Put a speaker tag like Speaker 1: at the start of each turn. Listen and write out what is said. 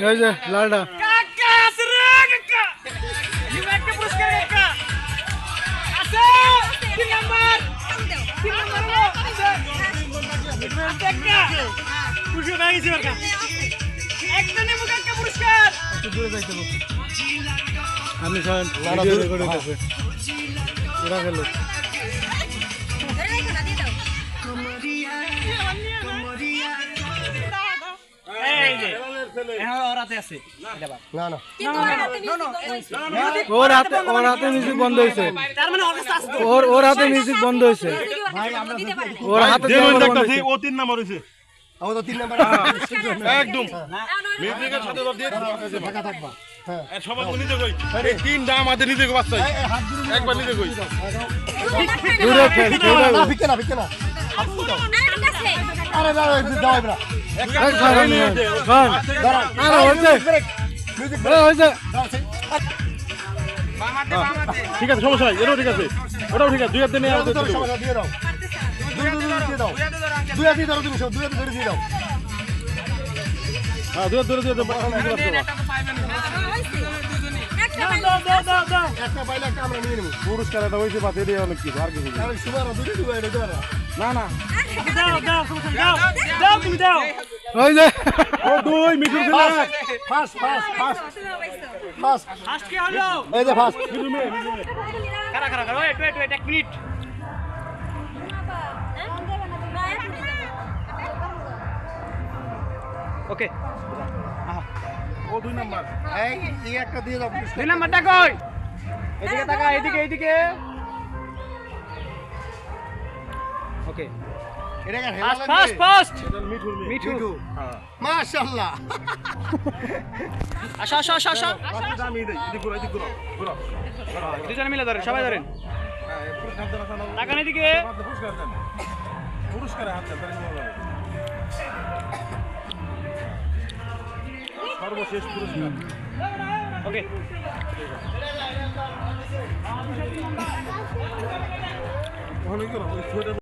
Speaker 1: এই যে লালটা
Speaker 2: কাকা আছে রে কাকা ইউ একটা পুরস্কার কাকা আছে 3 নাম্বার 3 নাম্বার আছে কাকা পুরস্কার পেয়ে গেছি কাকা একটা নেবো কাকা পুরস্কার
Speaker 1: একটু দূরে যাইতে বল আমি সবাই ভিডিও রেকর্ড করতেছে ওরা গেল
Speaker 2: এই যে এখন ওরাতে আছে
Speaker 3: না না
Speaker 1: ওর হাতে মিউজিক বন্ধ হয়েছে
Speaker 2: তার মানে ওর কাছে আছে তো
Speaker 1: ওর হাতে মিউজিক বন্ধ হয়েছে ওর হাতে
Speaker 4: ও 3 নাম্বার হইছে
Speaker 3: আমার তো 3 নাম্বার
Speaker 4: একদম মিউজিকের সাথে তো দিয়ে
Speaker 3: ঢাকা থাকবা হ্যাঁ
Speaker 4: সবাই নিতে কই এই 3 টা আমাদের নিতে কই বাচ্চা একবার নিতে কই
Speaker 1: দূরে খেল
Speaker 3: না ফিকে না আরে না দাও এবার
Speaker 1: এক খারাপ নিয়ে খান আরে হইছে
Speaker 3: মিউজিক
Speaker 1: হইছে
Speaker 4: ঠিক আছে সমস্যা নাই এটাও ঠিক আছে ওটাও ঠিক আছে দুই হাতে নিয়ে আমাদের দিতে
Speaker 3: সমস্যা দিয়ে দাও দিয়ে দাও দুই হাতে ধরো তুমি সব দুই হাতে ধরে দিয়ে দাও
Speaker 4: হ্যাঁ দুই হাতে ধরে দিয়ে দাও
Speaker 3: একটা পাইলে একটা আমরা নিয়ে নেব
Speaker 4: পুরস্কার এটা হইছে বাতে এটাই অনেক কিছু আর কিছু না।
Speaker 3: তাহলে সুবার দুটো দুটো এটা দাও
Speaker 4: না না
Speaker 2: দাও তুমি দাও
Speaker 1: ওই যে
Speaker 4: ও দুই মিঠুর ছিল
Speaker 3: ফাস্ট
Speaker 2: ফার্স্ট কি হলো
Speaker 3: এই যে ফাস্ট
Speaker 2: কারা ওয়েট 1 মিনিট ওকে
Speaker 4: ও 2 নাম্বার
Speaker 3: এই একটা দিয়ে দাও
Speaker 2: 2 নাম্বারটা কই এদিকে তাকা এইদিকে ওকে
Speaker 3: এটা কার হেলা
Speaker 2: ফার্স্ট
Speaker 4: এটা মিঠুর মেয়ে
Speaker 2: মিঠু
Speaker 3: মাশাআল্লাহ
Speaker 2: আসো
Speaker 4: বাকিটা আমি দেই এদিকে ঘুরো
Speaker 2: দুজনে মিলে ধরেন সবাই ধরেন
Speaker 4: পুরস্কার দেন না
Speaker 2: তাকান এদিকে
Speaker 4: পুরস্কার দেন পুরস্কারে হাত দেন তাহলে ভালো লাগে সর্বশেষ পুরস্কার
Speaker 2: ওকে
Speaker 4: ভালো করে ওই ছোট